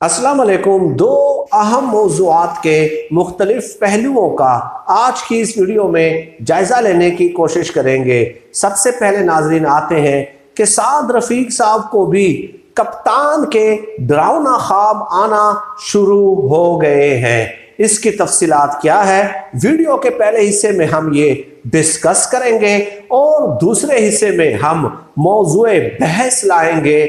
अस्सलाम वालेकुम। दो अहम मौज़ूआत के मुख्तलिफ पहलुओं का आज की इस वीडियो में जायज़ा लेने की कोशिश करेंगे। सबसे पहले नाजरीन आते हैं कि साद रफ़ीक साहब को भी कप्तान के डरावना ख्वाब आना शुरू हो गए हैं। इसकी तफसीलात क्या है, वीडियो के पहले हिस्से में हम ये डिस्कस करेंगे और दूसरे हिस्से में हम मौज़ूए बहस लाएंगे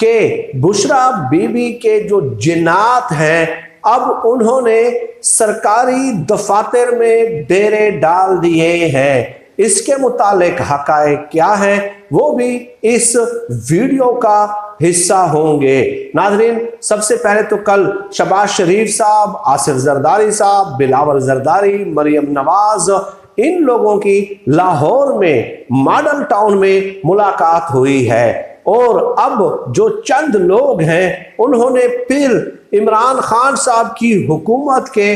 कि बुशरा बीबी के जो जिन्नात हैं अब उन्होंने सरकारी दफातर में डेरे डाल दिए हैं। इसके मुतालिक हकायक क्या है वो भी इस वीडियो का हिस्सा होंगे। नाजरीन, सबसे पहले तो कल शहबाज शरीफ साहब, आसिफ जरदारी साहब, बिलावल जरदारी, मरियम नवाज, इन लोगों की लाहौर में मॉडल टाउन में मुलाकात हुई है और अब जो चंद लोग हैं उन्होंने फिर इमरान खान साहब की हुकूमत के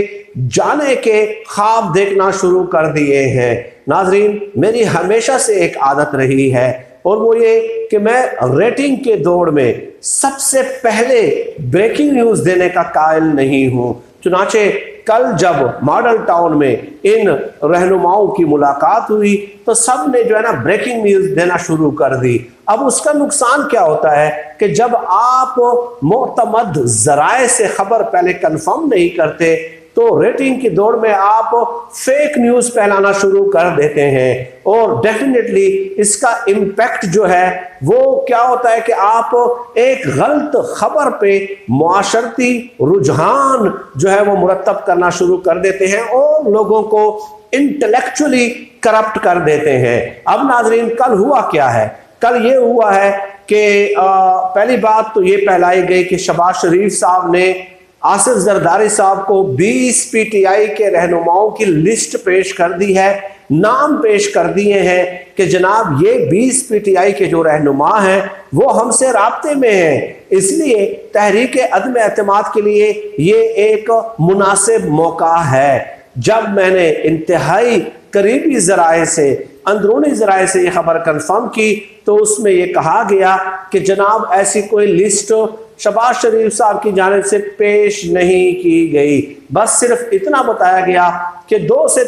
जाने के ख्वाब देखना शुरू कर दिए हैं। नाजरीन, मेरी हमेशा से एक आदत रही है और वो ये कि मैं रेटिंग के दौड़ में सबसे पहले ब्रेकिंग न्यूज देने का कायल नहीं हूं। चुनाचे कल जब मॉडल टाउन में इन रहनुमाओं की मुलाकात हुई तो सब ने जो है ना ब्रेकिंग न्यूज देना शुरू कर दी। अब उसका नुकसान क्या होता है कि जब आप मोतमद जराए से खबर पहले कंफर्म नहीं करते तो रेटिंग की दौड़ में आप फेक न्यूज फैलाना शुरू कर देते हैं और डेफिनेटली इसका इम्पैक्ट जो है वो क्या होता है कि आप एक गलत खबर पे मुआशरती रुझान जो है वो मुरतब करना शुरू कर देते हैं और लोगों को इंटेलेक्चुअली करप्ट कर देते हैं। अब नाजरीन, कल हुआ क्या है? कल ये हुआ है कि पहली बात तो ये फैलाई गई कि शहबाज शरीफ साहब ने आसिफ जरदारी साहब को 20 पीटीआई के रहनुमाओं की लिस्ट पेश कर दी है, नाम पेश कर दिए हैं कि जनाब ये 20 पीटीआई के जो रहनुमा हैं वो हमसे राब्ते में हैं, इसलिए तहरीक अदम एतमाद के लिए ये एक मुनासिब मौका है। जब मैंने इंतहाई करीबी जराए से, अंदरूनी जराए से ये खबर कंफर्म की तो उसमें ये कहा गया कि जनाब ऐसी कोई लिस्ट शहबाज शरीफ साहब की जानिब से पेश नहीं की गई। बस सिर्फ इतना बताया गया कि 2 से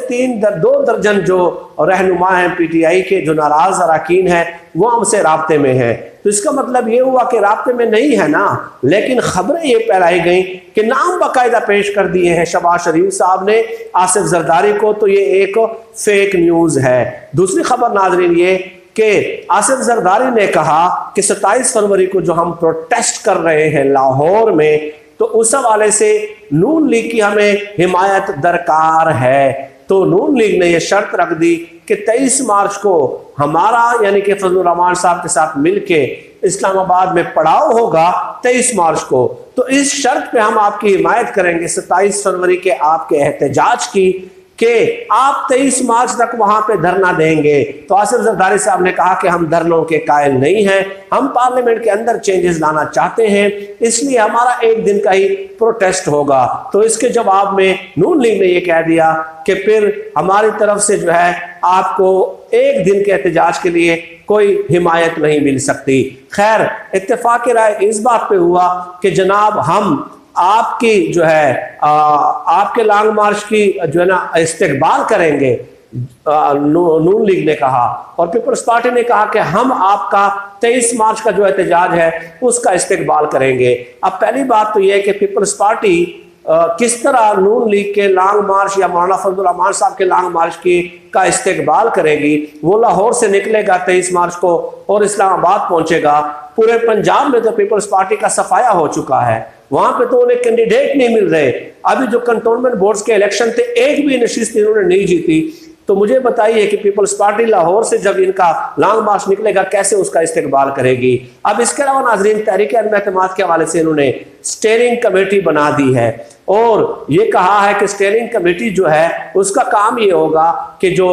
2 दर्जन जो रहनुमा हैं पीटीआई के, जो नाराज अरकान हैं, वो हमसे राब्ते में हैं। तो इसका मतलब ये हुआ कि राब्ते में नहीं है ना, लेकिन खबरें ये फैलाई गई कि नाम बाकायदा पेश कर दिए हैं शहबाज शरीफ साहब ने आसिफ जरदारी को, तो ये एक फेक न्यूज है। दूसरी खबर नाजरीन ये कि आसिफ जरदारी ने कहा कि 27 फरवरी को जो हम प्रोटेस्ट कर रहे हैं लाहौर में, तो उस हवाले से नून लीग की हमें हिमायत दरकार है। तो नून लीग ने यह शर्त रख दी कि 23 मार्च को हमारा यानी कि फजलुर रहमान साहब के साथ मिलके इस्लामाबाद में पड़ाव होगा 23 मार्च को, तो इस शर्त पे हम आपकी हिमायत करेंगे 27 फरवरी के आपके एहतजाज की कि आप 23 मार्च तक वहां पे धरना देंगे। तो आसिफ जरदारी साहब ने कहा कि हम धरनों के कायल नहीं हैं, हम पार्लियामेंट के अंदर चेंजेस लाना चाहते हैं, इसलिए हमारा एक दिन का ही प्रोटेस्ट होगा। तो इसके जवाब में नून लीग ने यह कह दिया कि फिर हमारी तरफ से जो है आपको एक दिन के एहतजाज के लिए कोई हिमायत नहीं मिल सकती। खैर, इत्तेफाक राय इस बात पे हुआ कि जनाब हम आपकी जो है आपके लॉन्ग मार्च की जो है ना इस्तेकबाल करेंगे, नून लीग ने कहा, और पीपल्स पार्टी ने कहा कि हम आपका 23 मार्च का जो एहतजाज है उसका इस्तेकबाल करेंगे। अब पहली बात तो यह है कि पीपल्स पार्टी किस तरह नून लीग के लॉन्ग मार्च या मौलाना फजलुर रहमान साहब के लॉन्ग मार्च की का इस्तेकबाल करेगी। वो लाहौर से निकलेगा 23 मार्च को और इस्लामाबाद पहुंचेगा। पूरे पंजाब में तो पीपल्स पार्टी का सफाया हो चुका है, वहां पे तो उन्हें कैंडिडेट नहीं मिल रहे। अभी जो कंटोनमेंट बोर्ड्स के इलेक्शन थे एक भी नशिस्त इन्होंने नहीं जीती। तो मुझे बताइए कि पीपल्स पार्टी लाहौर से जब इनका लॉन्ग मार्च निकलेगा कैसे उसका इस्तेकबाल करेगी। अब इसके अलावा नाजरीन, तहरीक अदम एतमाद के हवाले से इन्होंने स्टीयरिंग कमेटी बना दी है और ये कहा है कि स्टीयरिंग कमेटी जो है उसका काम ये होगा कि जो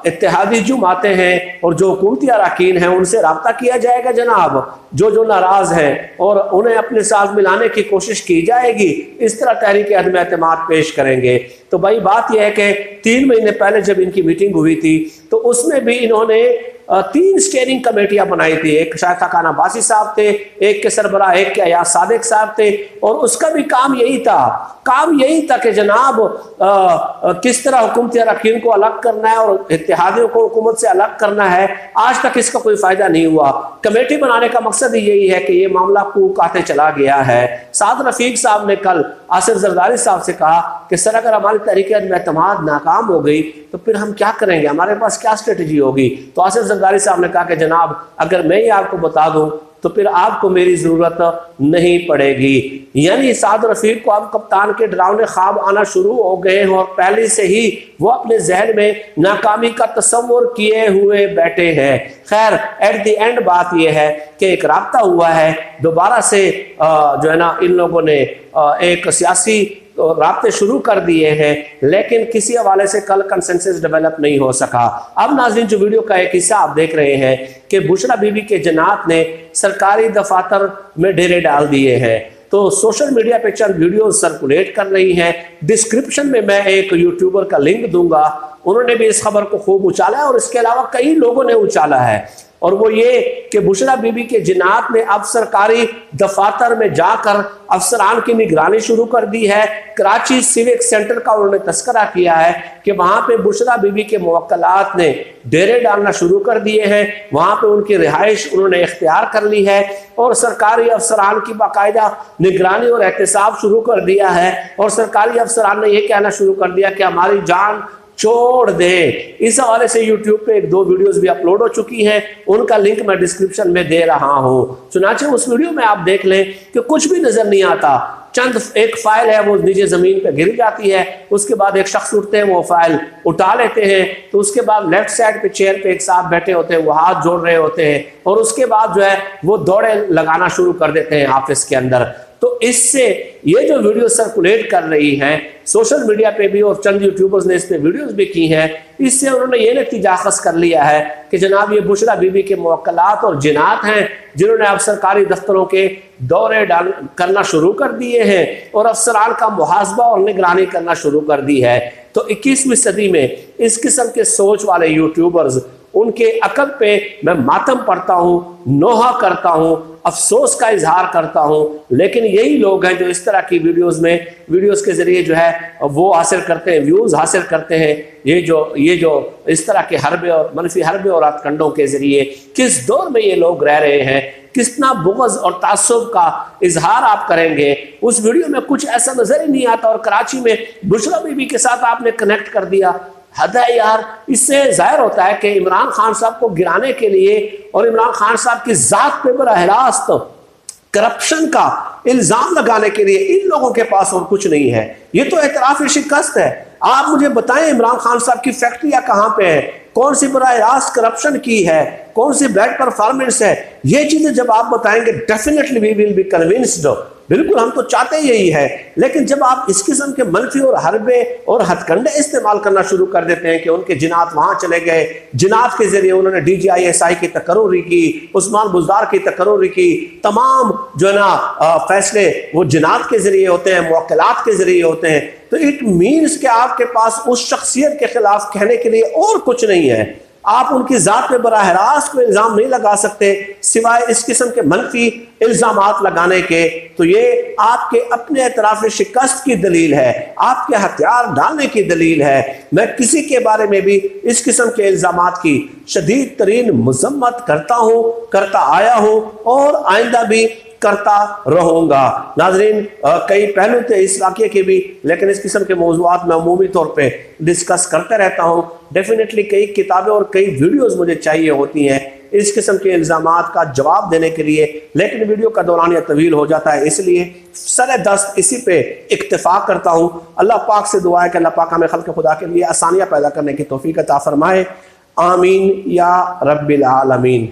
इत्तेहादी जमातें हैं और जो हुकूमती अरकान हैं उनसे रब्ता किया जाएगा जनाब, जो नाराज हैं, और उन्हें अपने साथ मिलाने की कोशिश की जाएगी। इस तरह तहरीक अदम एतमाद पेश करेंगे। तो भाई बात यह है कि 3 महीने पहले जब इनकी मीटिंग हुई थी तो उसमें भी इन्होंने 3 स्टेयरिंग कमेटियां बनाई थी। एक शायद खान अब्बासी साहब थे, एक के सरबराह, एक के अयाज सादिक साहब थे, और उसका भी काम यही था कि जनाब किस तरह हुकूमती अरकान को अलग करना है और इत्तेहादियों को हुकूमत से अलग करना है। आज तक इसका कोई फायदा नहीं हुआ। कमेटी बनाने का मकसद ही यही है कि ये मामला कूक आते चला गया है। साद रफीक साहब ने कल आसिफ जरदारी साहब से कहा कि सर अगर हमारी तहरीक एतमाद नाकाम हो गई तो फिर हम क्या करेंगे, हमारे पास क्या स्ट्रेटजी होगी। तो आसिफ जरदारी साहब ने कहा कि जनाब अगर मैं ही आपको बता दूं तो फिर आपको मेरी जरूरत नहीं पड़ेगी। यानी साद रफीक को अब कप्तान के डरावने ख्वाब आना शुरू हो गए हैं और पहले से ही वो अपने जहन में नाकामी का तस्वुर किए हुए बैठे हैं। खैर एट द एंड बात यह है कि एक राब्ता हुआ है दोबारा से, जो है ना, इन लोगों ने एक सियासी तो राब्ते शुरू कर दिए हैं, लेकिन किसी हवाले से कल कंसेंसस डेवलप नहीं हो सका। अब नाज़रीन जो वीडियो का एक हिस्सा आप देख रहे हैं कि बुशरा बीबी के जनात ने सरकारी दफातर में डेरे डाल दिए हैं। तो सोशल मीडिया पे चंद वीडियो सर्कुलेट कर रही हैं। डिस्क्रिप्शन में मैं एक यूट्यूबर का लिंक दूंगा, उन्होंने भी इस खबर को खूब उछाला है और इसके अलावा कई लोगों ने उछाला है। और वो ये कि बुशरा बीबी के जिनात ने अब सरकारी दफातर में जाकर अफसरान की निगरानी शुरू कर दी है। कराची सिविक सेंटर का उन्होंने तस्करा किया है कि वहां पे बुशरा बीबी के मुवक्किलात ने डेरे डालना शुरू कर दिए हैं, वहां पे उनकी रिहाइश उन्होंने इख्तियार कर ली है और सरकारी अफसरान की बाकायदा निगरानी और एहतसाब शुरू कर दिया है। और सरकारी अफसरान ने यह कहना शुरू कर दिया कि हमारी जान छोड़ दे। इस हवाले से यूट्यूब पे 1-2 वीडियोस भी अपलोड हो चुकी हैं, उनका लिंक मैं डिस्क्रिप्शन में दे रहा हूं। चुनाचे उस वीडियो में आप देख लें कि कुछ भी नजर नहीं आता। चंद एक फाइल है वो नीचे जमीन पे गिर जाती है, उसके बाद एक शख्स उठते हैं, वो फाइल उठा लेते हैं, तो उसके बाद लेफ्ट साइड पे चेयर पे एक साहब बैठे होते हैं, वो हाथ जोड़ रहे होते हैं और उसके बाद जो है वो दौड़े लगाना शुरू कर देते हैं ऑफिस के अंदर। तो इससे ये जो वीडियो सर्कुलेट कर रही हैं सोशल मीडिया पे भी और चंद यूट्यूबर्स ने इस पे वीडियोस भी की हैं, इससे उन्होंने ये नतीजा अखज़ कर लिया है कि जनाब ये बुशरा बीबी के मुवक्किलात और जिनात हैं जिन्होंने अब सरकारी दफ्तरों के दौरे करना शुरू कर दिए हैं और अफसरान का मुहासबा और निगरानी करना शुरू कर दी है। तो 21वीं सदी में इस किस्म के सोच वाले यूट्यूबर्स, उनके अकल पे मैं मातम पढ़ता हूँ, नोहा करता हूँ, अफसोस का इजहार करता हूँ। लेकिन यही लोग हैं जो इस तरह की वीडियोस के जरिए जो है वो हासिल करते हैं, व्यूज़ हासिल करते हैं। ये जो इस तरह के हरबे और मनफी हरबे और हथकंडों के जरिए किस दौर में ये लोग रह रहे हैं, कितना बुग़्ज़ और तासुब का इजहार आप करेंगे। उस वीडियो में कुछ ऐसा नजर ही नहीं आता और कराची में बुशरा बीबी के साथ आपने कनेक्ट कर दिया। हद है यार। इससे जाहिर होता है कि इमरान खान साहब को गिराने के लिए और इमरान खान साहब की जात पे बराह रास्त करप्शन का इल्जाम लगाने के लिए इन लोगों के पास और कुछ नहीं है। ये तो एतराफ शिकस्त है। आप मुझे बताएं इमरान खान साहब की फैक्ट्रियां कहां पे है, कौन सी बराह रास्त करप्शन की है, कौन सी बैड परफॉर्मेंस है। ये चीजें जब आप बताएंगे definitely we will be convinced. बिल्कुल हम तो चाहते यही है, लेकिन जब आप इस किस्म के मनफी और हरबे और हथकंडे इस्तेमाल करना शुरू कर देते हैं कि उनके जिनात वहां चले गए, जिनात के जरिए उन्होंने DGI-SI की तकर्री की, उस्मान बुज़दार की तकर्री की, तमाम जो है ना फैसले वो जिनात के जरिए होते हैं, मुवक्किलात के जरिए होते हैं। तो इट मीन्स कि आपके पास उस शख्सियत के खिलाफ कहने के लिए और कुछ नहीं है। आप उनकी जात पे बराह रास्त कोई इल्जाम नहीं लगा सकते सिवाय इस किस्म के मनफी इल्जामात लगाने के। तो ये आपके अपने एतराफ़ शिकस्त की दलील है, आपके हथियार डालने की दलील है। मैं किसी के बारे में भी इस किस्म के इल्जामात की शदीद तरीन मजम्मत करता हूँ, करता आया हूँ और आइंदा भी करता रहूंगा। नाजरीन कई पहलू थे इस वाक़े के भी, लेकिन इस किस्म के मौज़ूआत मैं अमूमी तौर पे डिस्कस करते रहता हूँ। डेफिनेटली कई किताबें और कई वीडियोस मुझे चाहिए होती हैं इस किस्म के इल्ज़ामात का जवाब देने के लिए, लेकिन वीडियो का दौरानिया तवील हो जाता है, इसलिए सरे दस्त इसी पे इक्तफा करता हूँ। अल्लाह पाक से दुआ है कि अल्लाह पाक हमें खल्क़ खुदा के लिए आसानियाँ पैदा करने की तौफ़ीक़ अता फ़रमाए। आमीन या रब्बिल आलमीन।